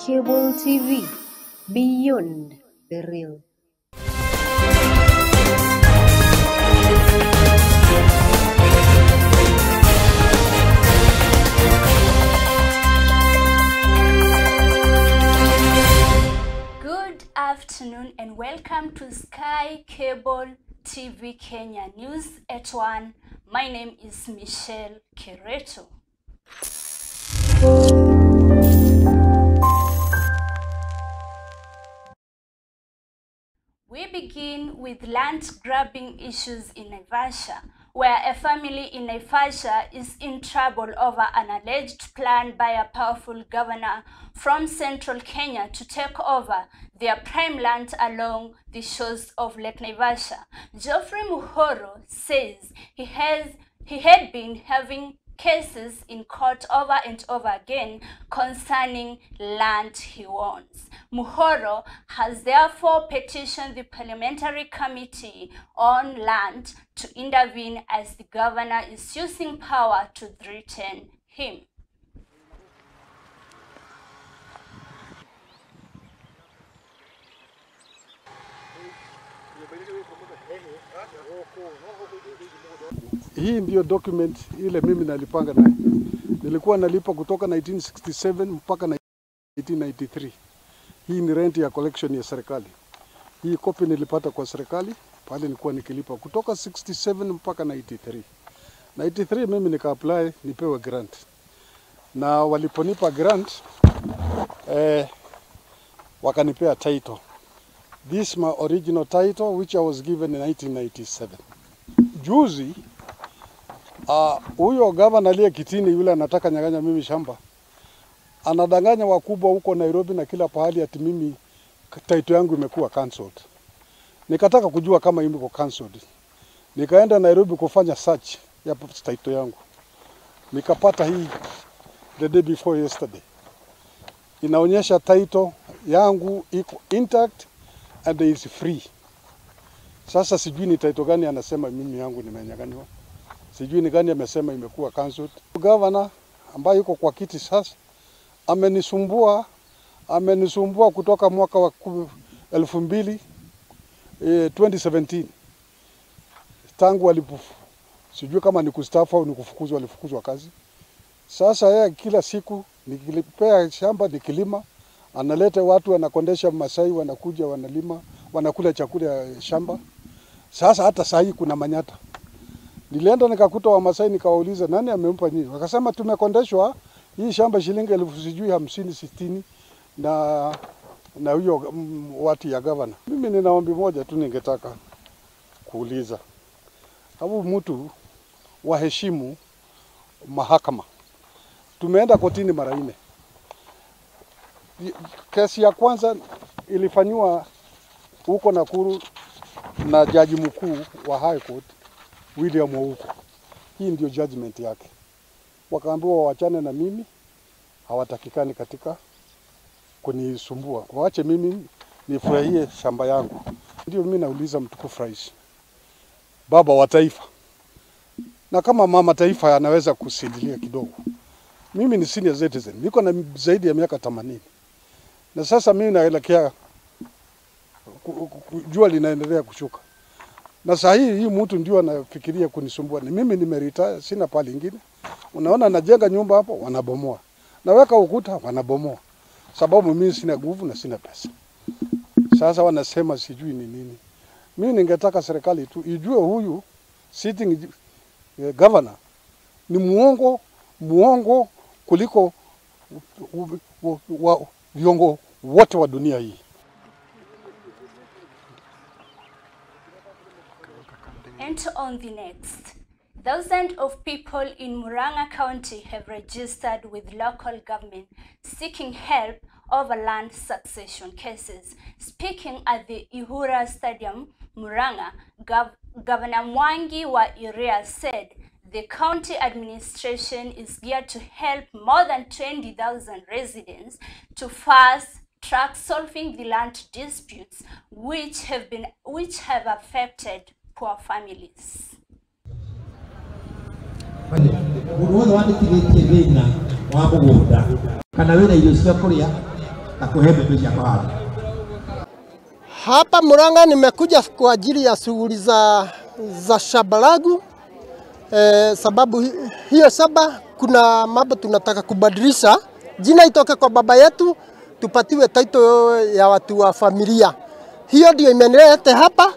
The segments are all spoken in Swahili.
Cable TV, beyond the real. Good afternoon and welcome to Sky Cable TV Kenya News at 1. My name is KERETOH. We begin with land grabbing issues in Naivasha, where a family in Naivasha is in trouble over an alleged plan by a powerful governor from central Kenya to take over their prime land along the shores of Lake Naivasha. Geoffrey Muhoro says he had been having cases in court over and over again concerning land he owns. Muhoro has therefore petitioned the Parliamentary Committee on Land to intervene as the governor is using power to threaten him. Hii ndio document ile mimi nalipanga naye. Nilikuwa nalipa kutoka 1967 mpaka 1993. Hii ni rent ya collection ya serikali. Hii copy nilipata kwa serikali, pale nilikuwa nikilipa kutoka 67 mpaka 93. 93 mimi nika apply nipewe grant. Na waliponipa grant wakanipea title. This is my original title which I was given in 1997. Juzi huyo gavana aliye kitini yule anataka nyang'anya mimi shamba. Anadanganya wakubwa huko Nairobi na kila pahali ati mimi title yangu imekuwa cancelled. Nikataka kujua kama imekuwa cancelled. Nikaenda Nairobi kufanya search ya title yangu. Nikapata hii the day before yesterday. Inaonyesha title yangu iko intact and is free. Sasa sijui ni title gani anasema mimi yangu nimenyang'anywa. Sijui ni gani amesema imekuwa cancelled. Governor ambaye yuko kwa kiti sasa amenisumbua kutoka mwaka wa 2017 tangu sijui kama ni kustaafu au ni kufukuzwa, alifukuzwa kazi. Sasa yeye kila siku nikilipea shamba nikilima, analeta watu anakondesha Masai wanakuja wanalima, wanakula chakula ya shamba. Sasa hata saa hii kuna manyata. Nilienda nikakuta wa Masai nikawauliza nani amempa nyinyi? Wakasema tumekondeshwa hii shamba shilingi 50-60 na huyo watu ya governor. Mimi nina ombi moja tu ningetaka kuuliza. Hapo mtu waheshimu mahakama. Tumeenda kotini mara 4. Kesi ya kwanza ilifanywa huko Nakuru na jaji mkuu wa High Court William Ouko. Hii ndio judgment yake. Wakaambiwa waachane na mimi, hawatakikani katika kunisumbua. Waache mimi nifurahie shamba yangu. Ndio mimi nauliza mtukufu rais, baba wa taifa, na kama mama taifa anaweza kusidilia kidogo. Mimi ni senior citizen, niko na zaidi ya miaka 80. Na sasa mimi naelekea jua linaendelea kushuka. Na saa hii mtu ndio anafikiria kunisumbua. Ni mimi nimeretire, sina pale ingine. Unaona najenga nyumba hapo wanabomoa. Naweka ukuta wanabomoa. Sababu mimi sina nguvu na sina pesa. Sasa wanasema sijui ni nini. Mimi ningetaka serikali tu ijue huyu sitting governor ni muongo kuliko viongo wote wa dunia hii. And on the next, thousands of people in Mirera County have registered with local government seeking help over land succession cases. Speaking at the Ihura Stadium, Mirera, Governor Mwangi wa Mirera said the county administration is geared to help more than 20,000 residents to fast track solving the land disputes which have affected poor families. Kana wena irio cia kuria Hapa Murang'a nimekuja kwa ajili ya shughuli za shamba langu. Sababu hiyo shamba kuna mambo tunataka kubadilisha. Jina itoke kwa baba yetu, tupatiwe title ya watu wa familia. Hiyo ndio imenileta hapa.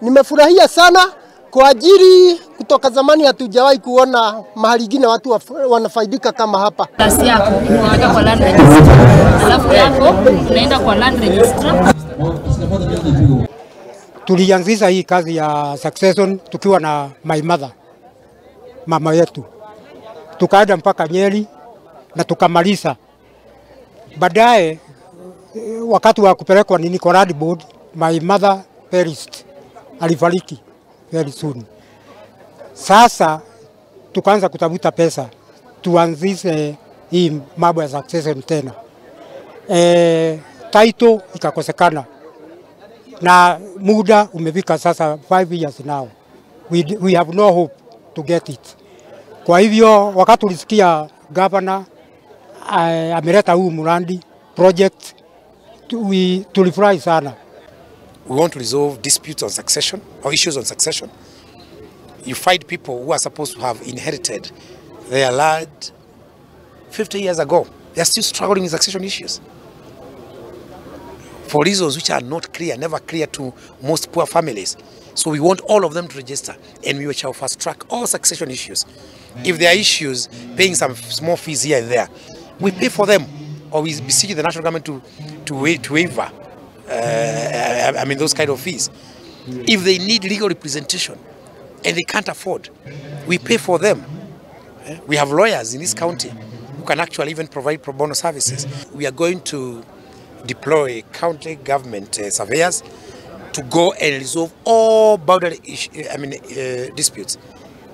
Nimefurahia sana kwa ajili kutoka zamani hatujawahi kuona mahali ingine watu wanafaidika kama hapa. Kazi yako unaweka kwa land register. Alafu yako unaenda kwa land register. Tulianzisha hii kazi ya succession tukiwa na my mother, mama yetu. Tukaenda mpaka Nyeri na tukamaliza. Baadaye wakati wa kupelekwa kwa land board, my mother perished. Alifariki very soon. Sasa tukaanza kutafuta pesa tuanzishe hii mambo ya succession tena. Title ikakosekana na muda umefika sasa 5 years now. We have no hope to get it. Kwa hivyo wakati tulisikia governor ameleta huu mradi project, tulifurahi sana. We want to resolve disputes on succession or issues on succession. You find people who are supposed to have inherited their land 50 years ago. They are still struggling with succession issues for reasons which are not clear, never clear to most poor families. So we want all of them to register, and we shall fast track all succession issues. If there are issues, paying some small fees here and there, we pay for them, or we beseech the national government to waiver. Those kind of fees. If they need legal representation and they can't afford, we pay for them. We have lawyers in this county who can actually even provide pro bono services. We are going to deploy county government surveyors to go and resolve all boundary disputes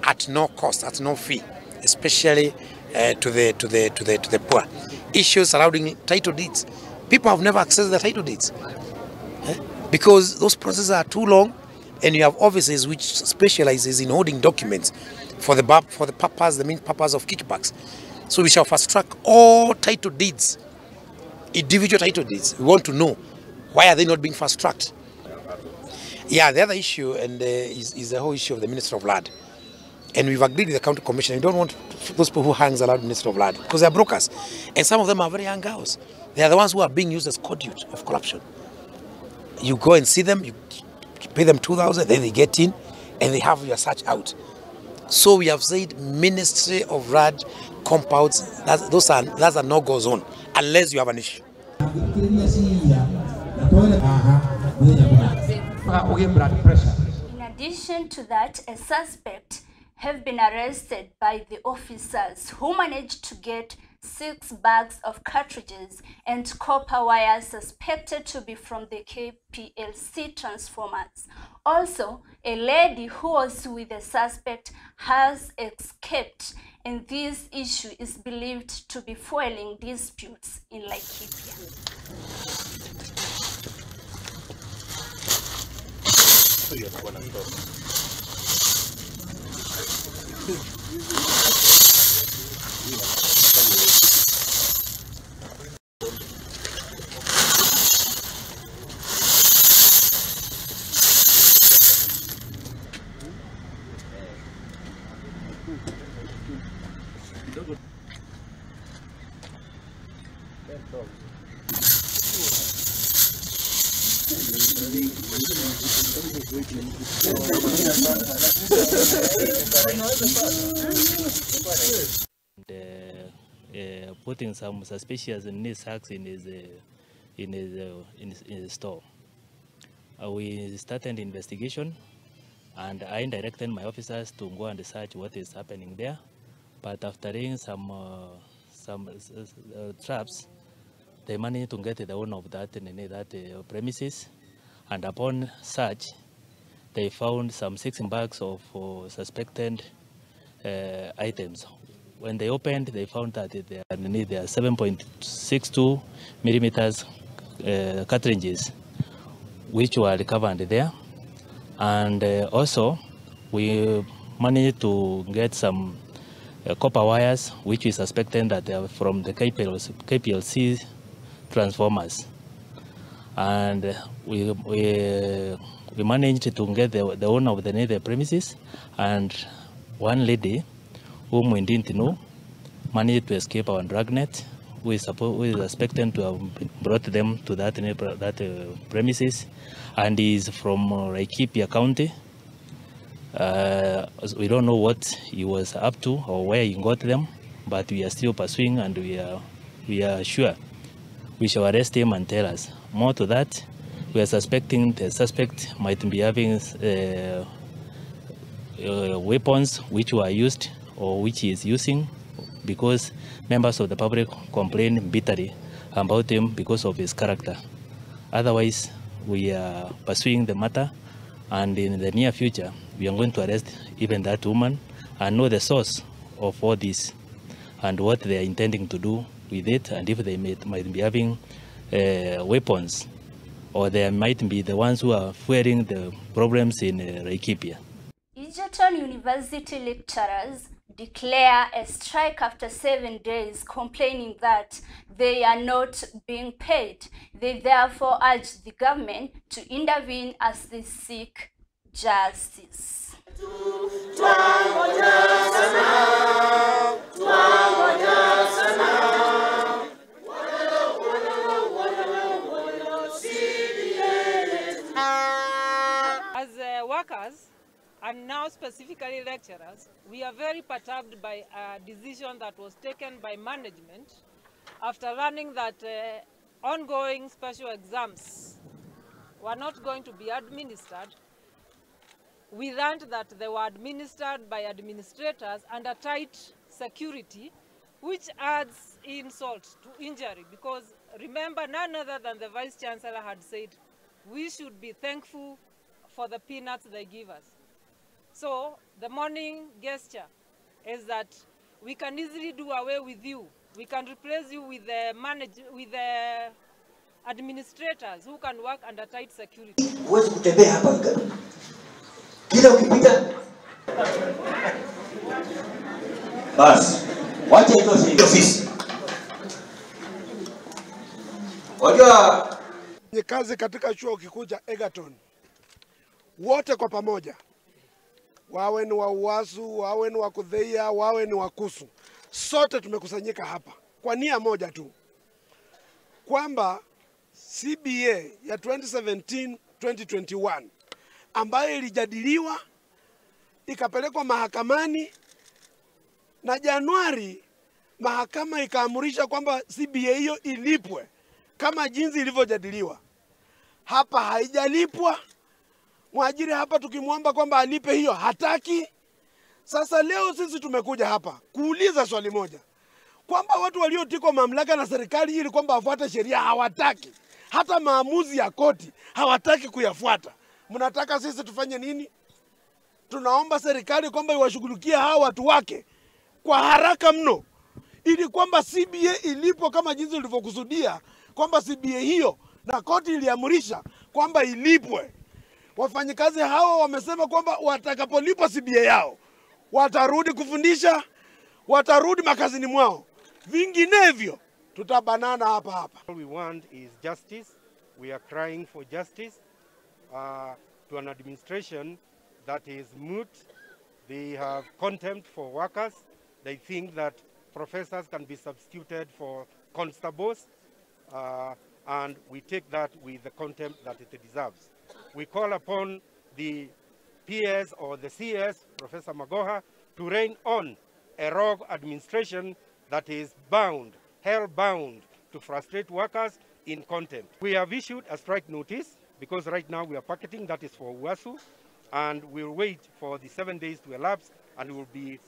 at no cost, at no fee, especially to the poor. Issues surrounding title deeds. People have never accessed the title deeds because those processes are too long, and you have offices which specializes in holding documents for the purpose, the main purpose of kickbacks. So we shall fast track all title deeds, individual title deeds. We want to know why are they not being fast tracked. Yeah, the other issue is the whole issue of the Minister of Land. And we've agreed with the county commissioner. We don't want those people who hangs around the Minister of Land because they're brokers. And some of them are very young girls. They are the ones who are being used as conduit of corruption. You go and see them, you pay them 2,000, then they get in and they have your search out. So we have said Ministry of Land compounds, that's a no-go zone unless you have an issue. In addition to that, a suspect have been arrested by the officers who managed to get 6 bags of cartridges and copper wires suspected to be from the KPLC transformers. Also, a lady who was with the suspect has escaped, and this issue is believed to be fueling disputes in Laikipia. Putting some suspicious knee sacks in his store. We started investigation, and I directed my officers to go and search what is happening there. But after doing some traps, they managed to get the owner of that premises, and upon search, they found some 6 bags of suspected items. When they opened, they found that there are 7.62 millimeters cartridges, which were recovered there. And also, we managed to get some copper wires, which we suspected that they are from the KPLC transformers, and we managed to get the owner of the premises, and one lady whom we didn't know managed to escape our dragnet. We is expected to have brought them to that premises, and is from Laikipia County. We don't know what he was up to or where he got them, but we are still pursuing, and we are sure we shall arrest him and tell us. More to that, we are suspecting the suspect might be having weapons which were used or which he is using, because members of the public complain bitterly about him because of his character. Otherwise, we are pursuing the matter, and in the near future, we are going to arrest even that woman and know the source of all this and what they are intending to do with it, and if they might be having weapons, or they might be the ones who are fueling the problems in Laikipia. Egerton University lecturers declare a strike after 7 days, complaining that they are not being paid. They therefore urge the government to intervene as they seek justice. As workers, and now specifically lecturers, we are very perturbed by a decision that was taken by management after learning that ongoing special exams were not going to be administered. We learned that they were administered by administrators under tight security, which adds insult to injury, because remember, none other than the Vice Chancellor had said we should be thankful for the peanuts they give us. So the morning gesture is that we can easily do away with you. We can replace you with the administrators who can work under tight security. Huwezi kutembea hapa kila ukipita. Basi wacha hiyo ofisi. Wajua ni kazi katika chuo kikuu cha Egerton, wote kwa pamoja, wawe ni wa UASU, wawe ni wa KUDHEIA, wawe ni wa KUSU, sote tumekusanyika hapa kwa nia moja tu, kwamba CBA ya 2017-2021 ambayo ilijadiliwa ikapelekwa mahakamani, na Januari mahakama ikaamurisha kwamba CBA hiyo ilipwe kama jinsi ilivyojadiliwa. Hapa haijalipwa. Mwajiri hapa tukimwomba kwamba alipe hiyo hataki. Sasa leo sisi tumekuja hapa kuuliza swali moja, kwamba watu waliotikwa mamlaka na serikali ili kwamba wafuate sheria hawataki. Hata maamuzi ya koti hawataki kuyafuata. Mnataka sisi tufanye nini? Tunaomba serikali kwamba iwashughulikie hawa watu wake kwa haraka mno, ili kwamba CBA ilipo kama jinsi ilivyokusudia, kwamba CBA hiyo na koti iliamurisha kwamba ilipwe. Wafanyikazi hao wamesema kwamba watakapolipwa CBA yao watarudi kufundisha, watarudi makazini mwao. Vinginevyo tutabanana hapa hapa. All we want is justice. We are crying for justice to an administration that is mute. They have contempt for workers. They think that professors can be substituted for constables, and we take that with the contempt that it deserves. We call upon the PS or the CS, Professor Magoha, to rein on a rogue administration that is bound, hell-bound, to frustrate workers in contempt. We have issued a strike notice because right now we are packeting, that is for UASU, and we'll wait for the 7 days to elapse and we will be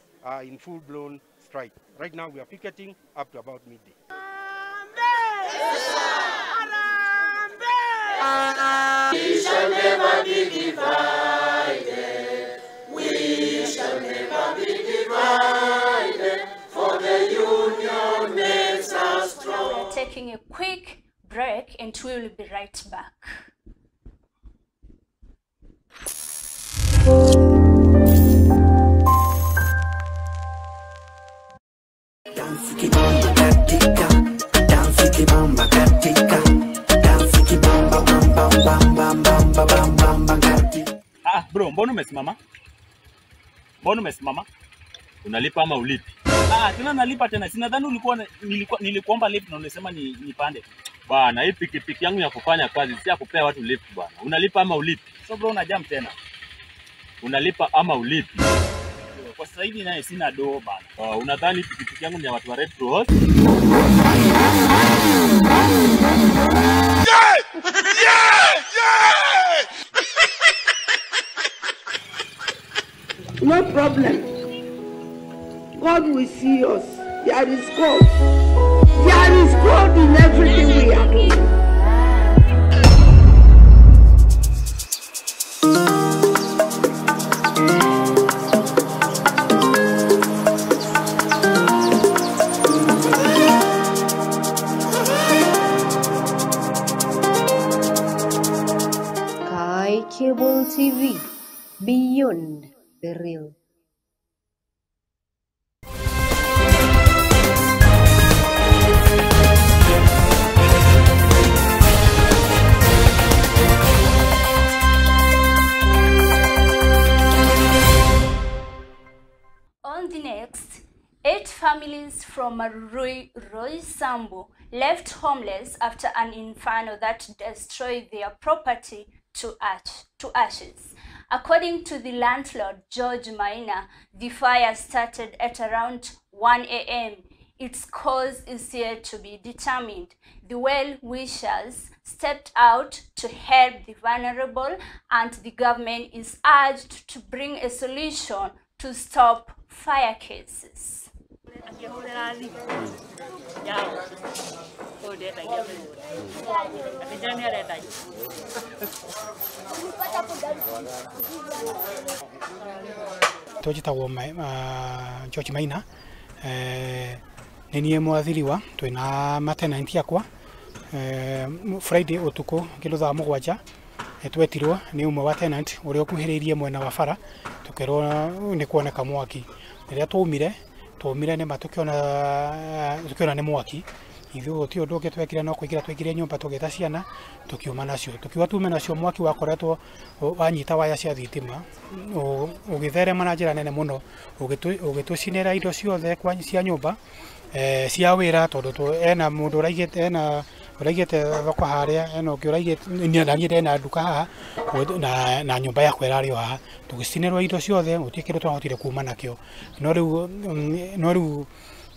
in full-blown strike. Right now we are picketing up to about midday. We shall never be divided. We shall never be divided. For the union makes us strong. We're taking a quick break and we will be right back. Dance ki bamba katika, dance ki bamba katika. mbona umesimama? Mbona umesimama? Unalipa ama ulipi? Tena nalipa tena. Sinadhani nilikuomba lift na unasema nipande. Bwana, hii pikipiki yangu ya kufanya kazi si ya kupea watu lift bwana. Unalipa ama ulipi? So bro unajam tena. Unalipa ama ulipi? Kwa sasa hivi naye sina doo bana. Unadhani pikipiki yangu ni ya watu wa Red Cross? No problem. God will see us. There is God. There is God in everything we are doing. Cable TV, beyond the real. On the next, 8 families from Roysambu left homeless after an inferno that destroyed their property to ashes. According to the landlord, George Maina, the fire started at around 1 a.m. Its cause is yet to be determined. The well-wishers stepped out to help the vulnerable, and the government is urged to bring a solution to stop fire cases. Tojitagwo George Maina ni niĩ mwathiriwa twina matenanti akwa Friday utuku kilutha 7 twetirwo ni umwe wa tenant uria ukuhiriirie mwena wa bara tukerwo ni kuoneka mwaki riria twaumire ni tukiona ni mwaki ithuĩ ti ũndũ ũngĩ twekire no kũingĩra twekire nyũmba tũgĩta ciana tukiuma nacio tukiwa tume nacio mwaki wakoretwo wanyita waya cia thitima ũgĩtherema na njĩra nene mũno ũgĩtũcinĩra indo ciothe cia nyũmba cia wĩra tondũ ena mũndũ ũraigĩte thoko harĩa ena ũngĩ ũraigĩte ena nduka haha na nyũmba yakwa ĩrarĩ haha tũgĩcinĩrwo indo ciothe gũtirĩ kĩndũ twahotire kuma nakĩo no rĩu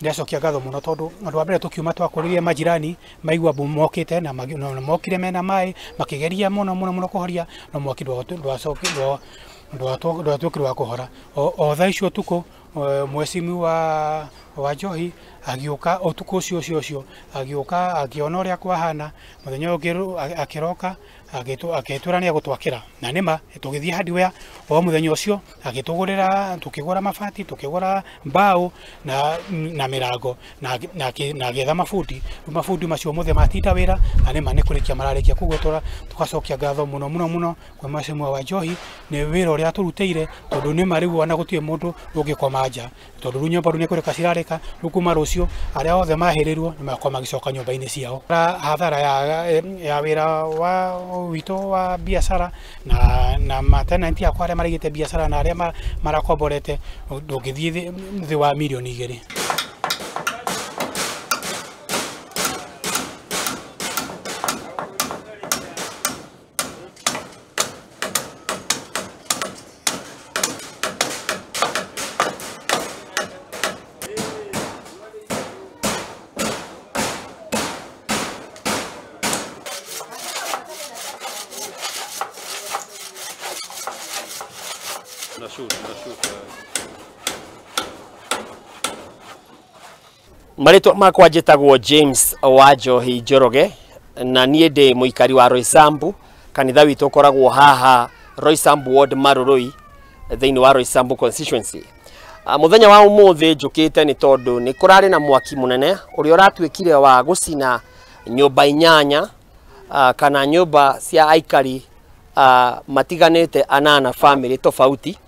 ndacokia ngatho muno tondu andu abere tukiuma twakuririe majirani maigua mokite na mokire mena mai makigeria muno kuhoria no mwaki ndwacokirwo kuhora o thaa icio tuko mwecimu wa Njohi agĩũka ũtukũ ũcio agĩũka akiona ũrĩa kwahana muthenya ũngĩ akiroka agĩtwĩra nĩ agũtwakĩra na nĩma tũgĩthiĩ hardware o muthenya ũcio tukĩgũra mabati tukĩgũra mbao na mĩrango na agĩetha mabundi macio mothe matinda wĩra na nĩma nĩ kũrĩkia mararĩkia kũgũtũra tugacokia ngatho mũno kwa mwecimu wa Njohi nĩ wĩra ũrĩa tũrutĩire tondũ nĩma rĩu ona gũtirĩ mũndũ ũngĩkoma nja tondũ rĩu nyũmba nĩ kũrĩka cirarĩka kuma rũcio arĩa othe mahĩrĩrwo nĩ makoma gĩcoka nyũmba-inĩ ciao hathara ya wĩra wa witũ wa biashara na matenanti akwa arĩa marigĩte biashara na arĩa marakomborete ndũngĩthiĩ thĩ wa milioni 2. Marĩtwa makwa njĩtagwo James wa Njohi Njoroge na niĩ ndĩ mũikari wa Roysambu kanitha witũ ũkoragwo haha Roysambu ward Marũrũi thĩinĩ wa Roysambu constituency. Muthenya wa ũmũthĩ njũkĩte nĩ tondũ nĩ kũrarĩ na mwaki mũnene ũrĩa ũratuĩkire wa gũcina nyũmba 8 kana nyũmba cia aikari matiganĩte 8 family tofauti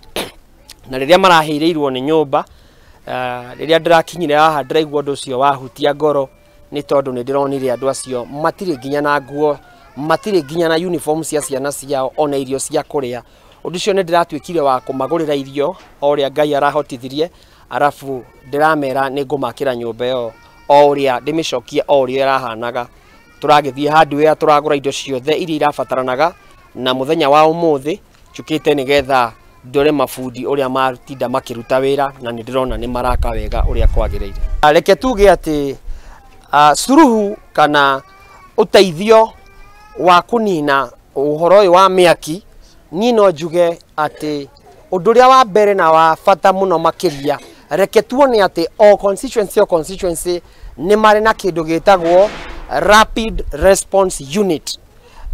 na rĩrĩa marahĩrĩirwo nĩ nyũmba rĩrĩa ndĩrakinyire haha ndĩraigua ũndũ ũcio wahutia ngoro nĩ tondũ nĩ ndĩronire andũ acio matirĩ nginya na nguo matirĩ nginya na uniform cia ciana ciao ona irio cia kũrĩa Undu ucio ni ndiratwikire wa kumagurira irio oria Ngai arahotithirie, arafu ndiramera ni ngumakira nyumba iyo oria ndimicokie oria irahanaga. Turagithie handu ya turagura indo ciothe iria irabataranaga, na muthenya wa umuthi njukite nigetha ndore mafundi uria matinda makiruta wira, na ni ndirona ni maraka wega uria kwagiriire. Reke tuge ati suruhu kana uteithio wa kunina uhoro uyu wa miaki, ni no njuge ati undu uria wa mbere na wa bata muno makiria, reke tuone ati o constituency ni mari na kindu gitagwo rapid response unit,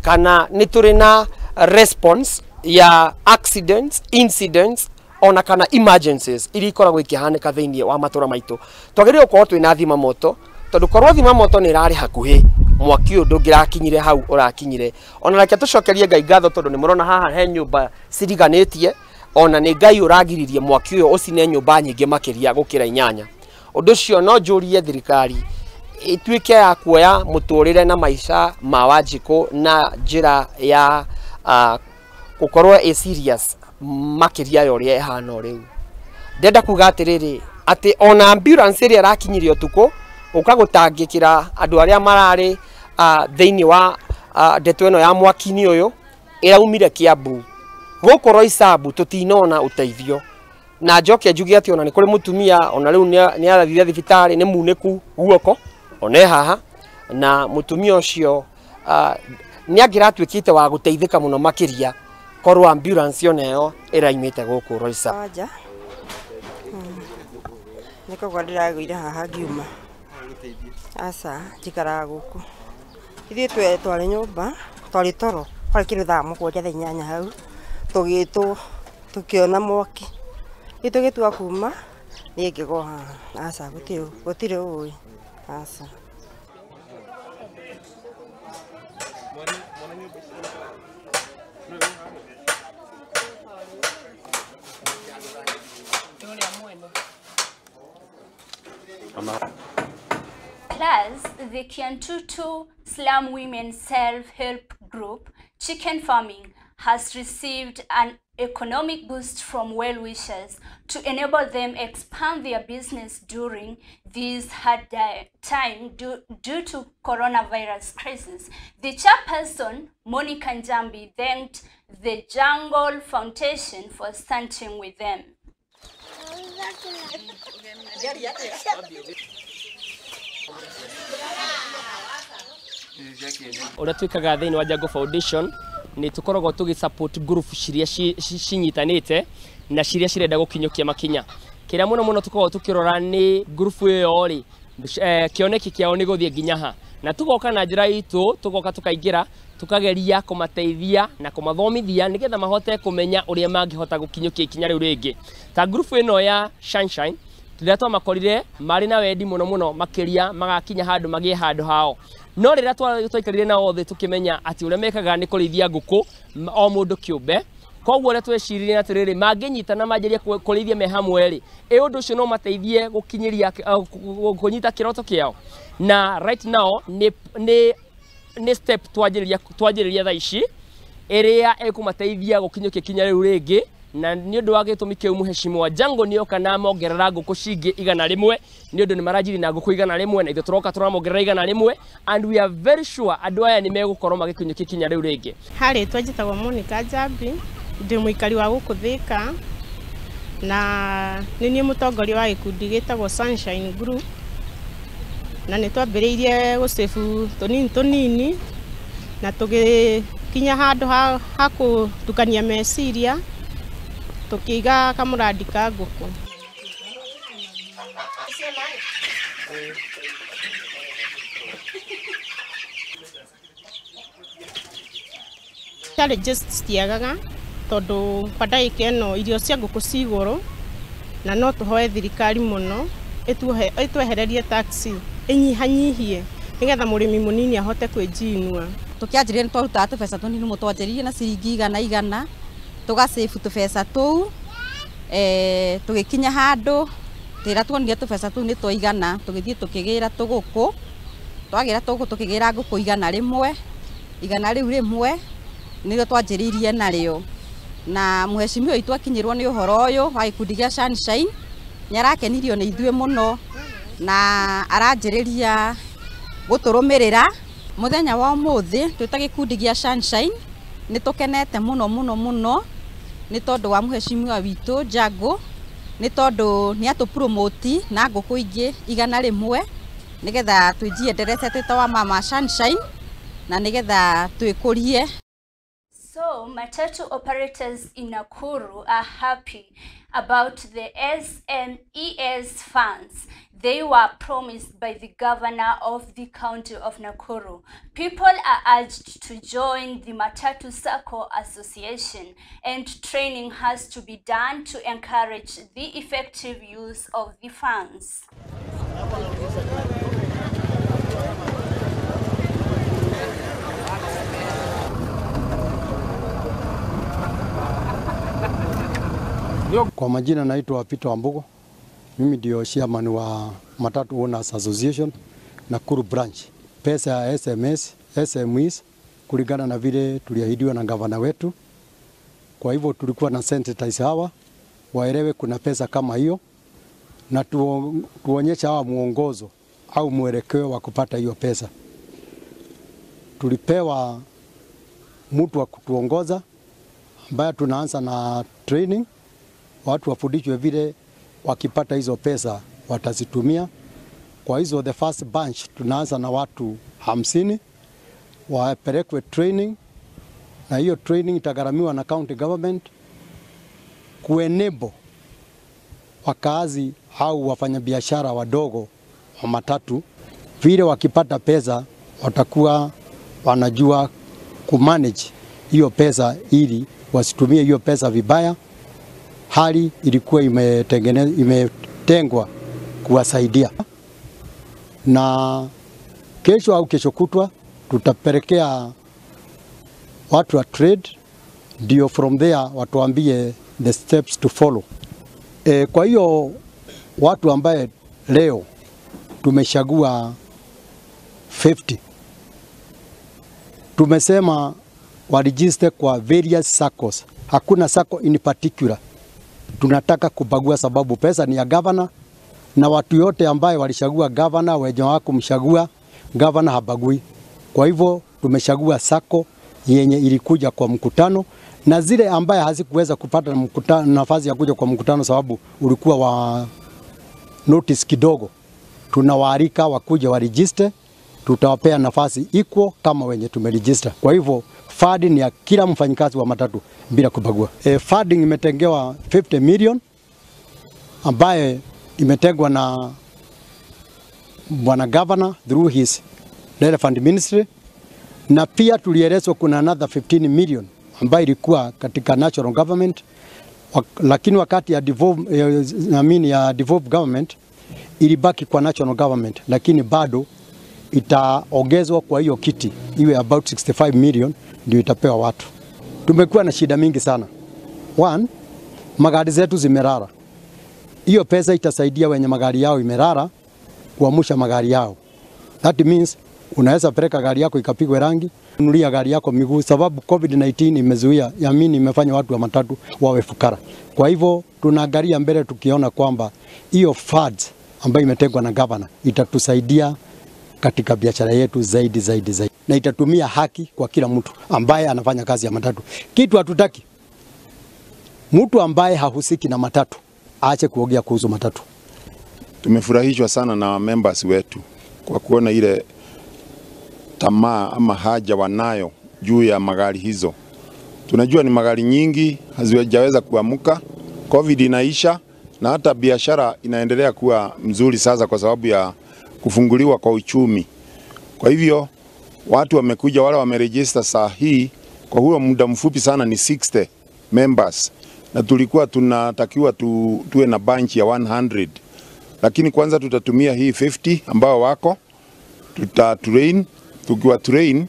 kana ni turi na response ya accidents, incidents, ona kana emergencies iria ikoragwo ikihanika thiini wa matura maitu. Twagiriire gukorwo twina thima moto, tondu korwo thima moto ni rari hakuhi mwaki uyu ndungirakinyire hau urakinyire. Ona reke tucokerie Ngai ngatho tondu ni murona haha he nyumba ciriganitie, ona ni Ngai uragiririe mwaki uyu ucine nyumba nyingi makiria gukira 8. Undu ucio no njurie thirikari ituike ya kuoya muturire na maisha ma Wanjiku na njira ya gukorwo serious makiria yoria ehana riu. Ndenda kuga atiriri ati ona ambulance iria rakinyirio utuku ukagutangikira andu aria marari thiini wa ndeto ino ya mwakini uyu iraumire Kiambu guku Roysambu tutinona uteithio. Na njoke njuge ati ona ni kuri mutumia ona riu ni arathire thibitari ni muniku guoko ona haha, na mutumia ucio ni angiratwikite wa guteithika muno makiria korwo ambulance onayo iraimite guku Roysambu. Aja niko gwadiraguire haha ngiuma asa njikaraga guku ithuĩ twari nyumba twari toro twari kĩndũ thaa mũgwanja thaa 8 hau tũgĩtwo tukiona mwaki itũgĩtua kuma niĩ ngĩgwa haha asa gũtirĩ ũĩ asa. Plus, the Kiantutu Slum Women Self-Help Group, Chicken Farming, has received an economic boost from well-wishers to enable them expand their business during this hard time due to coronavirus crisis. The chairperson, Monica Njambi, thanked the Jungle Foundation for standing with them. Ora twikaga thiini wa Jungle Foundation ni tukoragwo tugi support group ciria cinyitanite na ciria cirenda gukinyukia makinya. Kiria muno tukoragwo tukirora ni group iyo ri kioneki kiao ni guthie nginya ha, na tugoka na njira itu tugoka tukaingira tukageria kumateithia na kumathomithia nigetha mahote kumenya uria mangihota gukinyukia ikinya riu ringi. Ta group ino ya Sunshine turetwa makorire mari na wendi muno makiria magakinya handu magie handu hao, no rira twaikarire na othe tukimenya ati uria mekaga ni kurithia nguku o mundu kiumbe. Koguo ria tweciririe atiriri manginyitana manjirie kurithia me hamwe ri undu ucio no mateithie gukinyiria kunyita kiroto kiao. Na right now ni step twajiriria thaa ici iria ekumateithia gukinyukia kinya riu ringi, na ni undu wa gitumi kiu muheshimiwa Jango ni oka na mongerera nguku cingi 100 ni undu ni marajiri na nguku 100 na ithu turoka turamongerera 100, and we are very sure andu aya ni megukorwo magikinyukia kinya riu ringi. Hari twajitagwo Monica Njambi, ndi muikari wa guku Thika na ni mutongoria wa gikundi gitagwo Sunshine Group, na ni twambiriirie gusefu tunini na tugikinya handu ha kutukania meciria tukiga kamuradi ka nguku. Challenges citiagaga tondu padaike no irio cia nguku ciguru, na no tuhoe thirikari muno itwehererie taxi inyihanyihie nigetha murimi munini ahote kwijinua. Tukianjirie ni twaruta tubesa tunini mutwanjiririe na ciringi 100 tugasefu tubesa tuu tugikinya handu tira tuonire tubesa tuu ni twaigana tugithie tukigira tuguku twagira tuguku tukigira nguku 100 riu rimwe niro twanjiririe nario na mheshimiwa itu akinyirwo ni uhoro uyu wa ikundi gia Sunshine nyarakenirio ni ithue muno na aranjiriria guturumirira muthenya wa umuthi twita gikundi gia Sunshine ni tukenete muno ni tondu wa mheshimiwa witu Jago, ni tondu ni atu promote na nguku ingi igana rimwe nigetha twijie nderece twita wa mama Sunshine na nigetha twikurie. So, matatu operators in Nakuru are happy about the SMES funds they were promised by the governor of the county of Nakuru. People are urged to join the Matatu Sacco Association, and training has to be done to encourage the effective use of the funds. Kwa majina naitwa Peter Wambugo. Mimi ndio chairman wa Matatu Owners Association Nakuru branch. Pesa ya SMEs kulingana na vile tuliahidiwa na gavana wetu. Kwa hivyo tulikuwa na sensitize hawa waelewe kuna pesa kama hiyo na tuonyesha hawa muongozo au mwelekeo wa kupata hiyo pesa. Tulipewa mtu wa kutuongoza ambaye tunaanza na training, watu wafundishwe vile wakipata hizo pesa watazitumia. Kwa hizo the first bunch tunaanza na watu 50 wapelekwe training, na hiyo training itagharamiwa na county government kuenable wakazi au wafanyabiashara wadogo wa matatu vile wakipata pesa watakuwa wanajua kumanage hiyo pesa ili wasitumie hiyo pesa vibaya. Hali ilikuwa imetengwa kuwasaidia, na kesho au kesho kutwa tutapelekea watu wa trade, ndio from there watuambie the steps to follow. Kwa hiyo watu ambaye leo tumeshagua 50 tumesema waregister kwa various SACCOs. Hakuna SACCO in particular tunataka kubagua, sababu pesa ni ya governor, na watu yote ambaye walishagua governor wenye wako mshagua governor habagui. Kwa hivyo tumeshagua SACCO yenye ilikuja kwa mkutano, na zile ambaye hazikuweza kupata nafasi ya kuja kwa mkutano sababu ulikuwa wa notice kidogo, tunawaalika wakuja wa register, tutawapea nafasi equal kama wenye tumeregister. Kwa hivyo funding ni ya kila mfanyikazi wa matatu bila kubagua. Funding imetengewa 50 million ambaye imetengwa na bwana governor through his relevant ministry, na pia tulielezwa kuna another 15 million ambayo ilikuwa katika national government, lakini wakati ya devolved government ilibaki kwa national government, lakini bado itaongezwa kwa hiyo kiti iwe about 65 million ndio itapewa watu. Tumekuwa na shida mingi sana. One, magari zetu zimerara. Hiyo pesa itasaidia wenye magari yao imerara kuamsha magari yao. That means unaweza peleka gari yako ikapigwe rangi, nunulia gari yako miguu, sababu COVID-19 imezuia, imefanya watu wa matatu wawe fukara. Kwa hivyo tunaangalia mbele tukiona kwamba hiyo funds ambayo imetengwa na governor itatusaidia katika biashara yetu zaidi, na itatumia haki kwa kila mtu ambaye anafanya kazi ya matatu. Kitu hatutaki mtu ambaye hahusiki na matatu aache kuongea kuhusu matatu. Tumefurahishwa sana na members wetu kwa kuona ile tamaa ama haja wanayo juu ya magari hizo. Tunajua ni magari nyingi hazijaweza kuamuka, COVID inaisha, na hata biashara inaendelea kuwa mzuri sasa kwa sababu ya kufunguliwa kwa uchumi. Kwa hivyo watu wamekuja, wale wameregister saa hii kwa huo muda mfupi sana ni 60 members, na tulikuwa tunatakiwa tuwe na bunch ya 100, lakini kwanza tutatumia hii 50 ambao wako, tukiwa train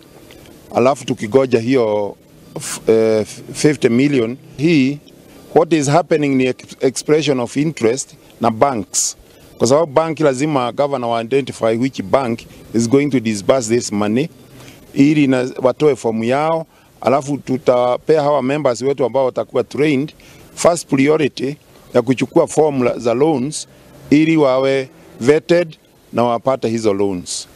alafu tukigoja hiyo 50 million. Hii what is happening ni expression of interest na banks, kwa sababu bank lazima governor wa identify which bank is going to disburse this money ili watoe fomu yao, alafu tutapea hawa members wetu ambao watakuwa trained first priority ya kuchukua form za loans ili wawe vetted na wapate hizo loans.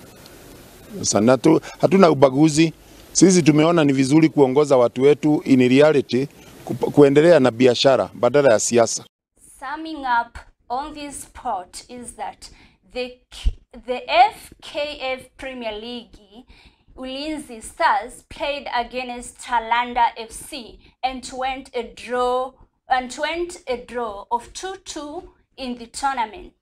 Sana hatuna ubaguzi. Sisi tumeona ni vizuri kuongoza watu wetu in reality kuendelea na biashara badala ya siasa. Summing up on this spot is that the FKF Premier League Ulinzi Stars played against Talanda FC and went a draw of 2-2 in the tournament.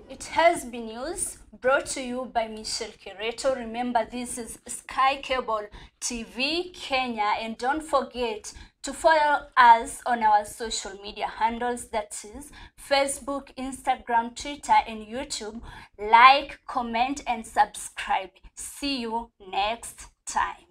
It has been news brought to you by Michelle KERETOH. Remember, this is Sky Cable TV Kenya, and don't forget to follow us on our social media handles, that is Facebook, Instagram, Twitter, and YouTube. Like, comment, and subscribe. See you next time.